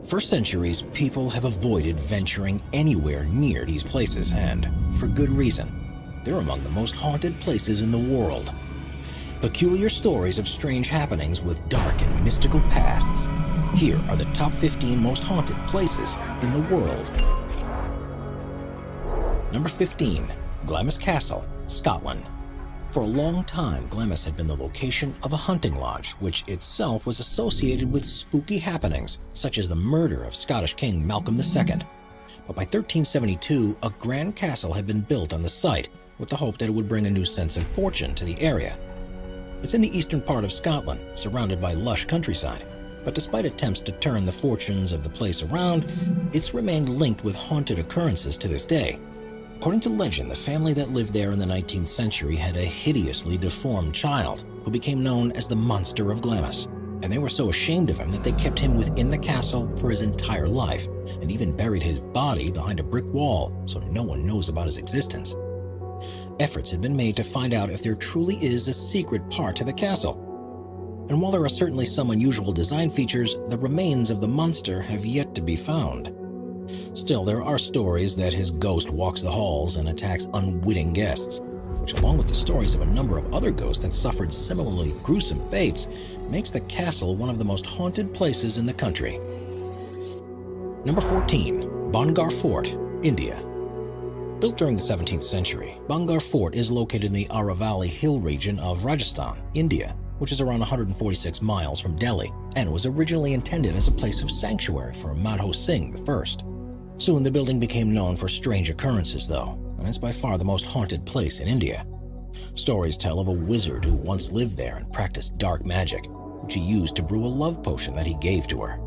For centuries, people have avoided venturing anywhere near these places, and for good reason. They're among the most haunted places in the world. Peculiar stories of strange happenings with dark and mystical pasts. Here are the top 15 most haunted places in the world. Number 15. Glamis Castle, Scotland. For a long time, Glamis had been the location of a hunting lodge, which itself was associated with spooky happenings, such as the murder of Scottish King Malcolm II. But by 1372, a grand castle had been built on the site, with the hope that it would bring a new sense of fortune to the area. It's in the eastern part of Scotland, surrounded by lush countryside. But despite attempts to turn the fortunes of the place around, it's remained linked with haunted occurrences to this day. According to legend, the family that lived there in the 19th century had a hideously deformed child who became known as the Monster of Glamis. And they were so ashamed of him that they kept him within the castle for his entire life, and even buried his body behind a brick wall so no one knows about his existence. Efforts had been made to find out if there truly is a secret part to the castle. And while there are certainly some unusual design features, the remains of the monster have yet to be found. Still, there are stories that his ghost walks the halls and attacks unwitting guests, which, along with the stories of a number of other ghosts that suffered similarly gruesome fates, makes the castle one of the most haunted places in the country. Number 14. Bangar Fort, India. Built during the 17th century, Bangar Fort is located in the Aravalli Hill region of Rajasthan, India, which is around 146 miles from Delhi, and was originally intended as a place of sanctuary for Madho Singh I. Soon the building became known for strange occurrences, though, and it's by far the most haunted place in India. Stories tell of a wizard who once lived there and practiced dark magic, which he used to brew a love potion that he gave to her.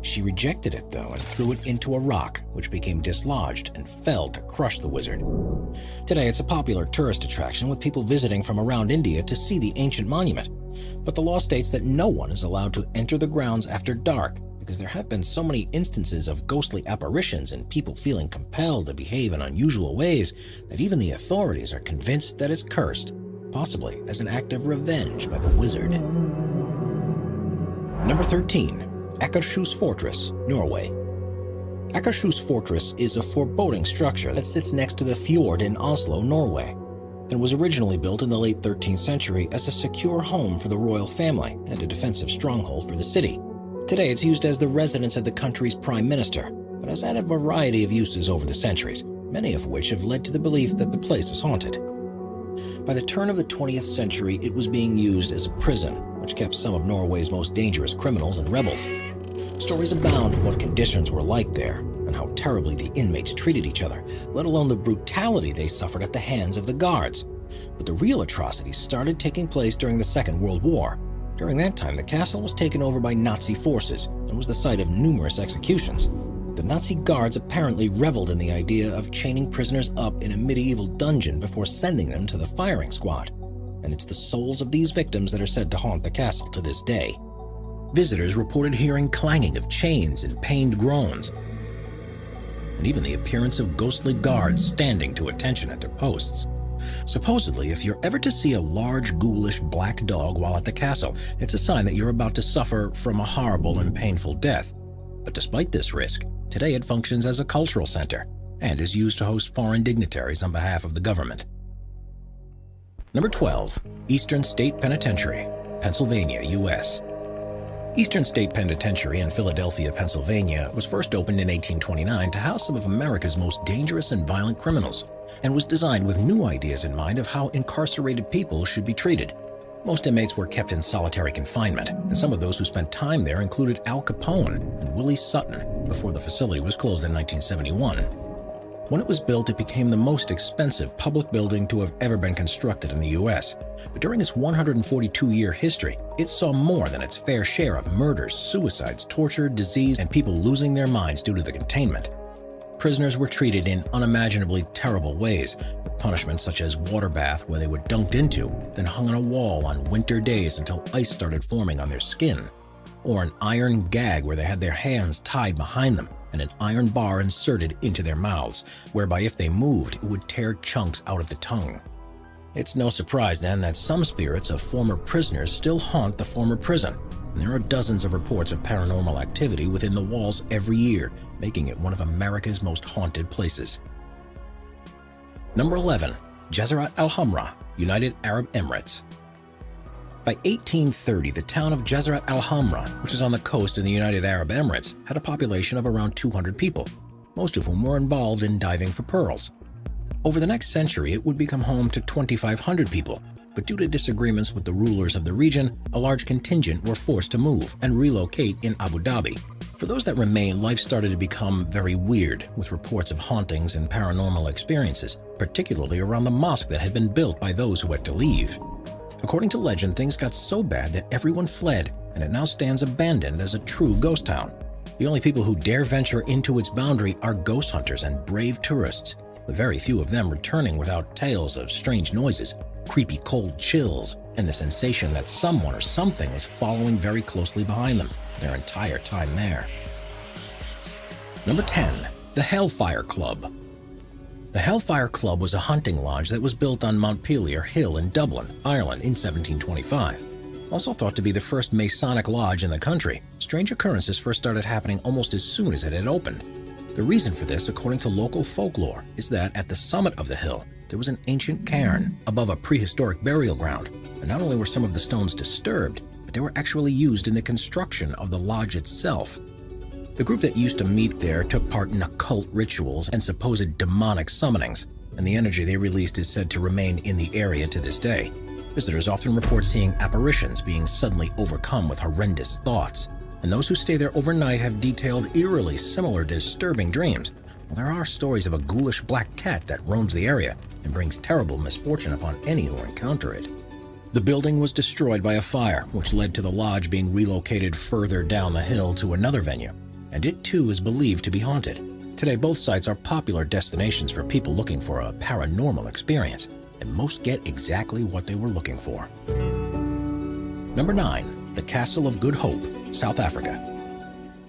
She rejected it, though, and threw it into a rock, which became dislodged and fell to crush the wizard. Today, it's a popular tourist attraction with people visiting from around India to see the ancient monument. But the law states that no one is allowed to enter the grounds after dark, because there have been so many instances of ghostly apparitions and people feeling compelled to behave in unusual ways that even the authorities are convinced that it's cursed, possibly as an act of revenge by the wizard. Number 13. Akershus Fortress, Norway. Akershus Fortress is a foreboding structure that sits next to the fjord in Oslo, Norway, and was originally built in the late 13th century as a secure home for the royal family and a defensive stronghold for the city. Today, it's used as the residence of the country's prime minister, but has had a variety of uses over the centuries, many of which have led to the belief that the place is haunted. By the turn of the 20th century, it was being used as a prison, which kept some of Norway's most dangerous criminals and rebels. Stories abound of what conditions were like there, and how terribly the inmates treated each other, let alone the brutality they suffered at the hands of the guards. But the real atrocities started taking place during the Second World War. During that time, the castle was taken over by Nazi forces and was the site of numerous executions. The Nazi guards apparently reveled in the idea of chaining prisoners up in a medieval dungeon before sending them to the firing squad. And it's the souls of these victims that are said to haunt the castle to this day. Visitors reported hearing clanging of chains and pained groans, and even the appearance of ghostly guards standing to attention at their posts. Supposedly, if you're ever to see a large, ghoulish black dog while at the castle, it's a sign that you're about to suffer from a horrible and painful death. But despite this risk, today it functions as a cultural center and is used to host foreign dignitaries on behalf of the government. Number 12. Eastern State Penitentiary, Pennsylvania, U.S. Eastern State Penitentiary in Philadelphia, Pennsylvania was first opened in 1829 to house some of America's most dangerous and violent criminals, and was designed with new ideas in mind of how incarcerated people should be treated. Most inmates were kept in solitary confinement, and some of those who spent time there included Al Capone and Willie Sutton before the facility was closed in 1971. When it was built, it became the most expensive public building to have ever been constructed in the U.S. But during its 142-year history, it saw more than its fair share of murders, suicides, torture, disease, and people losing their minds due to the containment. Prisoners were treated in unimaginably terrible ways, with punishments such as water bath where they were dunked into, then hung on a wall on winter days until ice started forming on their skin, or an iron gag where they had their hands tied behind them and an iron bar inserted into their mouths, whereby if they moved, it would tear chunks out of the tongue. It's no surprise then that some spirits of former prisoners still haunt the former prison, and there are dozens of reports of paranormal activity within the walls every year, making it one of America's most haunted places. Number 11. Jazrat al-Hamra, United Arab Emirates. By 1830, the town of Jazrat al-Hamra, which is on the coast in the United Arab Emirates, had a population of around 200 people, most of whom were involved in diving for pearls. Over the next century, it would become home to 2,500 people, but due to disagreements with the rulers of the region, a large contingent were forced to move and relocate in Abu Dhabi. For those that remained, life started to become very weird, with reports of hauntings and paranormal experiences, particularly around the mosque that had been built by those who had to leave. According to legend, things got so bad that everyone fled, and it now stands abandoned as a true ghost town. The only people who dare venture into its boundary are ghost hunters and brave tourists, with very few of them returning without tales of strange noises, creepy cold chills, and the sensation that someone or something is following very closely behind them their entire time there. Number 10. The Hellfire Club. The Hellfire Club was a hunting lodge that was built on Montpelier Hill in Dublin, Ireland in 1725. Also thought to be the first Masonic lodge in the country, strange occurrences first started happening almost as soon as it had opened. The reason for this, according to local folklore, is that at the summit of the hill, there was an ancient cairn above a prehistoric burial ground, and not only were some of the stones disturbed, but they were actually used in the construction of the lodge itself. The group that used to meet there took part in occult rituals and supposed demonic summonings, and the energy they released is said to remain in the area to this day. Visitors often report seeing apparitions being suddenly overcome with horrendous thoughts, and those who stay there overnight have detailed eerily similar disturbing dreams. Well, there are stories of a ghoulish black cat that roams the area and brings terrible misfortune upon any who encounter it. The building was destroyed by a fire, which led to the lodge being relocated further down the hill to another venue, and it too is believed to be haunted. Today, both sites are popular destinations for people looking for a paranormal experience, and most get exactly what they were looking for. Number 9. The Castle of Good Hope, South Africa.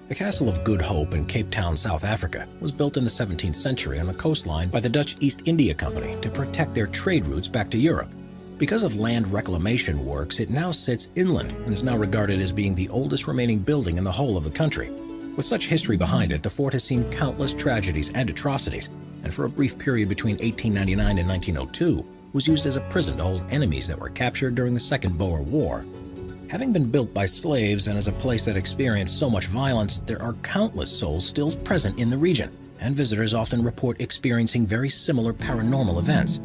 The Castle of Good Hope in Cape Town, South Africa, was built in the 17th century on the coastline by the Dutch East India Company to protect their trade routes back to Europe. Because of land reclamation works, it now sits inland and is now regarded as being the oldest remaining building in the whole of the country. With such history behind it, the fort has seen countless tragedies and atrocities, and for a brief period between 1899 and 1902, was used as a prison to hold enemies that were captured during the Second Boer War. Having been built by slaves and as a place that experienced so much violence, there are countless souls still present in the region, and visitors often report experiencing very similar paranormal events.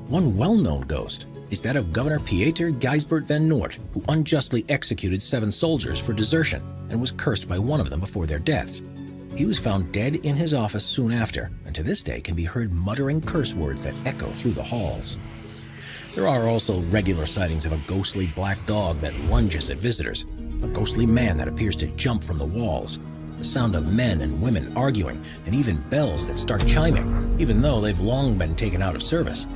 One well-known ghost is that of Governor Pieter Gijsbert van Noort, who unjustly executed 7 soldiers for desertion and was cursed by one of them before their deaths. He was found dead in his office soon after, and to this day can be heard muttering curse words that echo through the halls. There are also regular sightings of a ghostly black dog that lunges at visitors, a ghostly man that appears to jump from the walls, the sound of men and women arguing, and even bells that start chiming, even though they've long been taken out of service.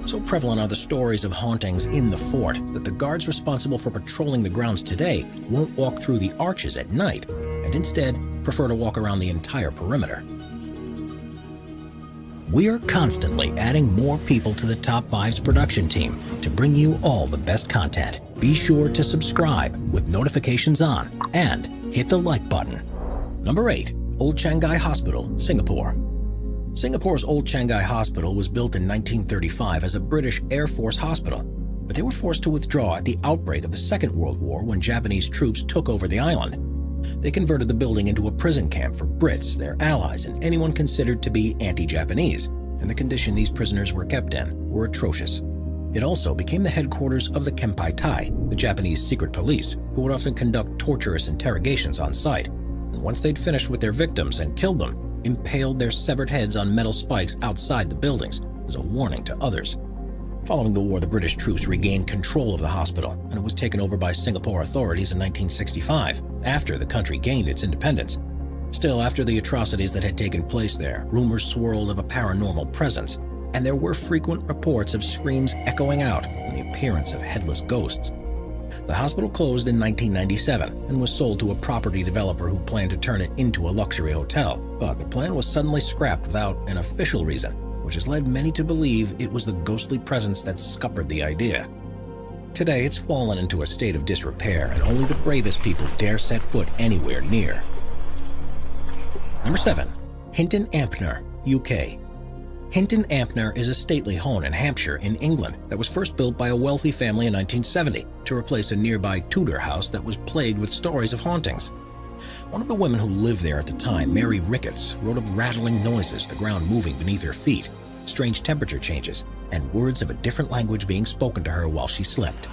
So prevalent are the stories of hauntings in the fort that the guards responsible for patrolling the grounds today won't walk through the arches at night, and instead prefer to walk around the entire perimeter. We're constantly adding more people to the Top 5's production team to bring you all the best content. Be sure to subscribe with notifications on and hit the like button. Number 8. Old Changi Hospital, Singapore. Singapore's Old Changi Hospital was built in 1935 as a British Air Force hospital, but they were forced to withdraw at the outbreak of the Second World War when Japanese troops took over the island. They converted the building into a prison camp for Brits, their allies, and anyone considered to be anti-Japanese, and the condition these prisoners were kept in were atrocious. It also became the headquarters of the Kempai Tai, the Japanese secret police, who would often conduct torturous interrogations on site, and once they'd finished with their victims and killed them, impaled their severed heads on metal spikes outside the buildings as a warning to others. Following the war, the British troops regained control of the hospital, and it was taken over by Singapore authorities in 1965, after the country gained its independence. Still, after the atrocities that had taken place there, rumors swirled of a paranormal presence, and there were frequent reports of screams echoing out and the appearance of headless ghosts. The hospital closed in 1997 and was sold to a property developer who planned to turn it into a luxury hotel, but the plan was suddenly scrapped without an official reason, which has led many to believe it was the ghostly presence that scuppered the idea. Today, it's fallen into a state of disrepair, and only the bravest people dare set foot anywhere near. Number 7. Hinton Ampner, UK. Hinton Ampner is a stately home in Hampshire in England that was first built by a wealthy family in 1970 to replace a nearby Tudor house that was plagued with stories of hauntings. One of the women who lived there at the time, Mary Ricketts, wrote of rattling noises, the ground moving beneath her feet, strange temperature changes, and words of a different language being spoken to her while she slept.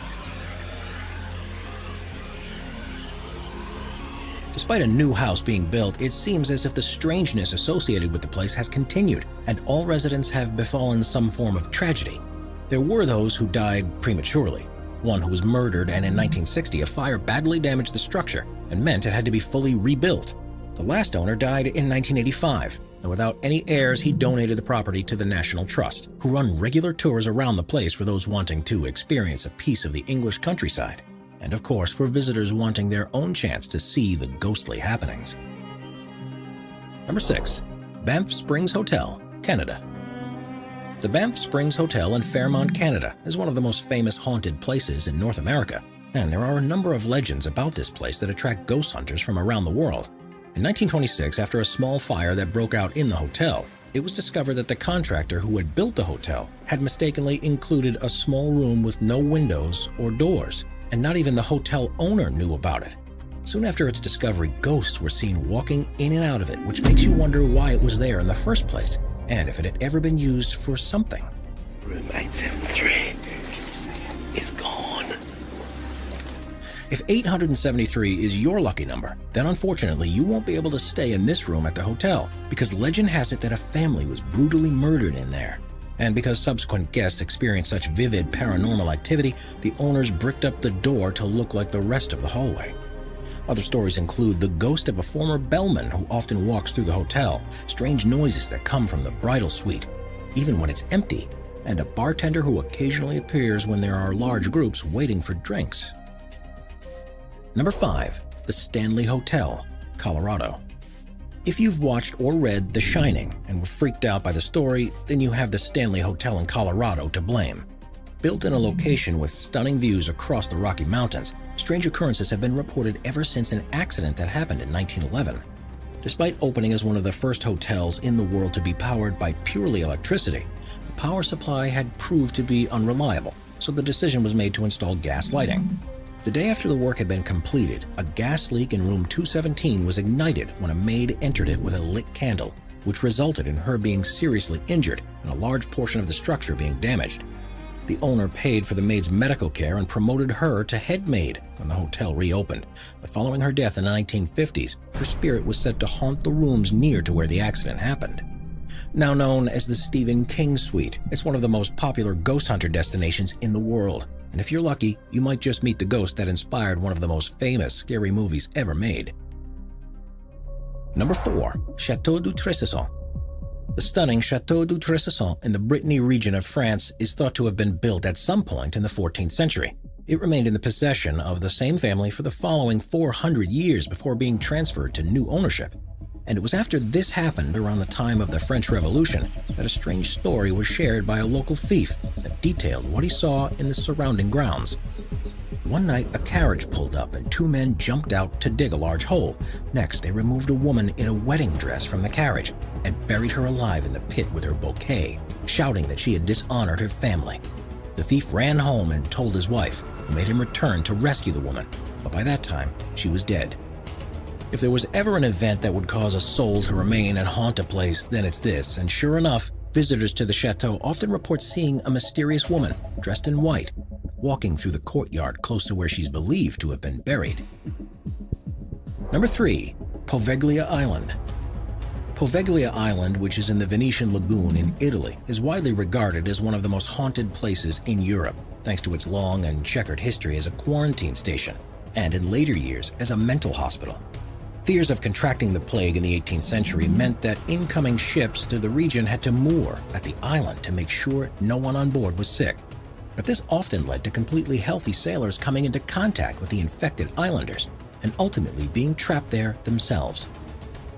Despite a new house being built, it seems as if the strangeness associated with the place has continued, and all residents have befallen some form of tragedy. There were those who died prematurely, one who was murdered, and in 1960 a fire badly damaged the structure and meant it had to be fully rebuilt. The last owner died in 1985, and without any heirs he donated the property to the National Trust, who run regular tours around the place for those wanting to experience a piece of the English countryside, and of course for visitors wanting their own chance to see the ghostly happenings. Number 6. Banff Springs Hotel, Canada. The Banff Springs Hotel in Fairmont, Canada is one of the most famous haunted places in North America, and there are a number of legends about this place that attract ghost hunters from around the world. In 1926, after a small fire that broke out in the hotel, it was discovered that the contractor who had built the hotel had mistakenly included a small room with no windows or doors, and not even the hotel owner knew about it. Soon after its discovery, ghosts were seen walking in and out of it, which makes you wonder why it was there in the first place, and if it had ever been used for something. Room 873 is gone. If 873 is your lucky number, then unfortunately you won't be able to stay in this room at the hotel, because legend has it that a family was brutally murdered in there. And because subsequent guests experienced such vivid paranormal activity, the owners bricked up the door to look like the rest of the hallway. Other stories include the ghost of a former bellman who often walks through the hotel, strange noises that come from the bridal suite, even when it's empty, and a bartender who occasionally appears when there are large groups waiting for drinks. Number 5. The Stanley Hotel, Colorado. If you've watched or read The Shining and were freaked out by the story, then you have the Stanley Hotel in Colorado to blame. Built in a location with stunning views across the Rocky Mountains, strange occurrences have been reported ever since an accident that happened in 1911. Despite opening as one of the first hotels in the world to be powered by purely electricity, the power supply had proved to be unreliable, so the decision was made to install gas lighting. The day after the work had been completed, a gas leak in room 217 was ignited when a maid entered it with a lit candle, which resulted in her being seriously injured and a large portion of the structure being damaged. The owner paid for the maid's medical care and promoted her to head maid when the hotel reopened, but following her death in the 1950s, her spirit was said to haunt the rooms near to where the accident happened. Now known as the Stephen King Suite, it's one of the most popular ghost hunter destinations in the world. And if you're lucky, you might just meet the ghost that inspired one of the most famous scary movies ever made. Number 4. Château du Tressisson. The stunning Château du Tressisson in the Brittany region of France is thought to have been built at some point in the 14th century. It remained in the possession of the same family for the following 400 years before being transferred to new ownership. And it was after this happened, around the time of the French Revolution, that a strange story was shared by a local thief that detailed what he saw in the surrounding grounds. One night, a carriage pulled up and 2 men jumped out to dig a large hole. Next, they removed a woman in a wedding dress from the carriage and buried her alive in the pit with her bouquet, shouting that she had dishonored her family. The thief ran home and told his wife, who made him return to rescue the woman, but by that time, she was dead. If there was ever an event that would cause a soul to remain and haunt a place, then it's this, and sure enough, visitors to the chateau often report seeing a mysterious woman, dressed in white, walking through the courtyard close to where she's believed to have been buried. Number 3. Poveglia Island. Poveglia Island, which is in the Venetian Lagoon in Italy, is widely regarded as one of the most haunted places in Europe, thanks to its long and checkered history as a quarantine station, and in later years as a mental hospital. Fears of contracting the plague in the 18th century meant that incoming ships to the region had to moor at the island to make sure no one on board was sick. But this often led to completely healthy sailors coming into contact with the infected islanders and ultimately being trapped there themselves.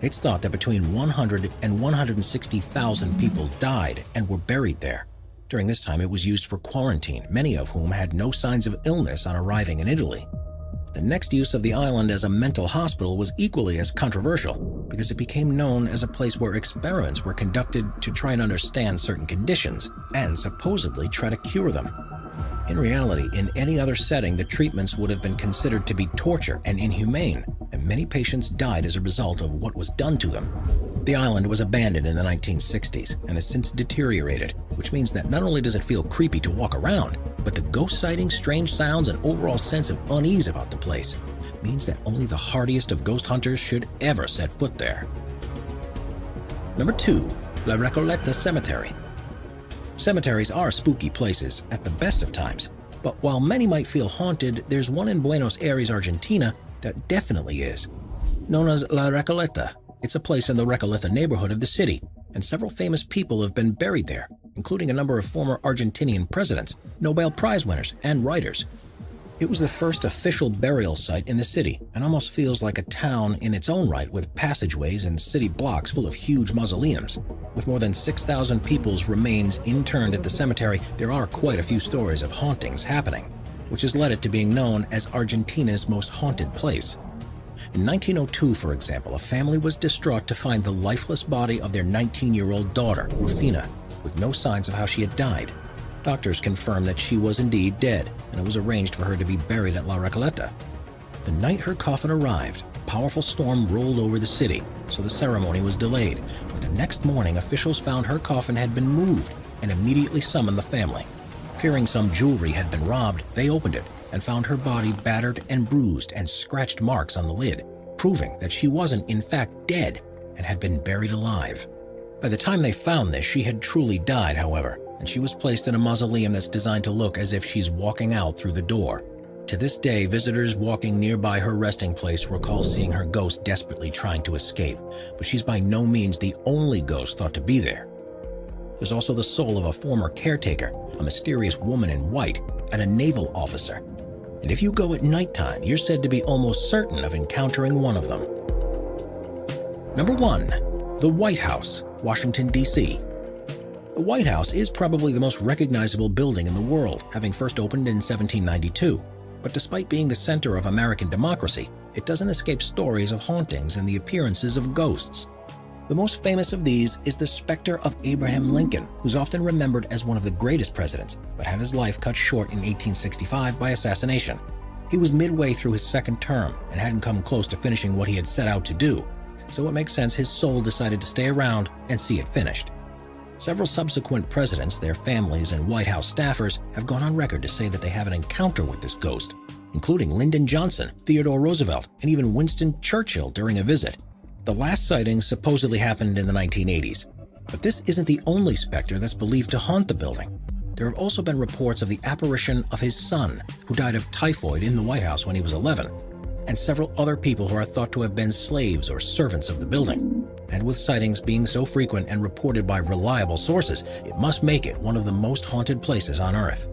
It's thought that between 100 and 160,000 people died and were buried there. During this time, it was used for quarantine, many of whom had no signs of illness on arriving in Italy. The next use of the island as a mental hospital was equally as controversial because it became known as a place where experiments were conducted to try and understand certain conditions and supposedly try to cure them. In reality, in any other setting, the treatments would have been considered to be torture and inhumane, and many patients died as a result of what was done to them. The island was abandoned in the 1960s and has since deteriorated, which means that not only does it feel creepy to walk around, but the ghost sightings, strange sounds, and overall sense of unease about the place means that only the hardiest of ghost hunters should ever set foot there. Number 2. La Recoleta Cemetery. Cemeteries are spooky places at the best of times, but while many might feel haunted, there's one in Buenos Aires, Argentina that definitely is. Known as La Recoleta, it's a place in the Recoleta neighborhood of the city, and several famous people have been buried there, including a number of former Argentinian presidents, Nobel Prize winners, and writers. It was the first official burial site in the city and almost feels like a town in its own right, with passageways and city blocks full of huge mausoleums. With more than 6,000 people's remains interned at the cemetery, there are quite a few stories of hauntings happening, which has led it to being known as Argentina's most haunted place. In 1902, for example, a family was distraught to find the lifeless body of their 19-year-old daughter, Rufina, with no signs of how she had died. Doctors confirmed that she was indeed dead, and it was arranged for her to be buried at La Recoleta. The night her coffin arrived, a powerful storm rolled over the city, so the ceremony was delayed. But the next morning, officials found her coffin had been moved and immediately summoned the family. Fearing some jewelry had been robbed, they opened it and found her body battered and bruised and scratched marks on the lid, proving that she wasn't in fact dead and had been buried alive. By the time they found this, she had truly died, however, and she was placed in a mausoleum that's designed to look as if she's walking out through the door. To this day, visitors walking nearby her resting place recall seeing her ghost desperately trying to escape, but she's by no means the only ghost thought to be there. There's also the soul of a former caretaker, a mysterious woman in white, and a naval officer. And if you go at nighttime, you're said to be almost certain of encountering one of them. Number 1. The White House, Washington, D.C. The White House is probably the most recognizable building in the world, having first opened in 1792. But despite being the center of American democracy, it doesn't escape stories of hauntings and the appearances of ghosts. The most famous of these is the specter of Abraham Lincoln, who's often remembered as one of the greatest presidents, but had his life cut short in 1865 by assassination. He was midway through his second term and hadn't come close to finishing what he had set out to do, so it makes sense his soul decided to stay around and see it finished. Several subsequent presidents, their families, and White House staffers have gone on record to say that they have an encounter with this ghost, including Lyndon Johnson, Theodore Roosevelt, and even Winston Churchill during a visit. The last sighting supposedly happened in the 1980s, but this isn't the only specter that's believed to haunt the building. There have also been reports of the apparition of his son, who died of typhoid in the White House when he was 11, and several other people who are thought to have been slaves or servants of the building. And with sightings being so frequent and reported by reliable sources, it must make it one of the most haunted places on Earth.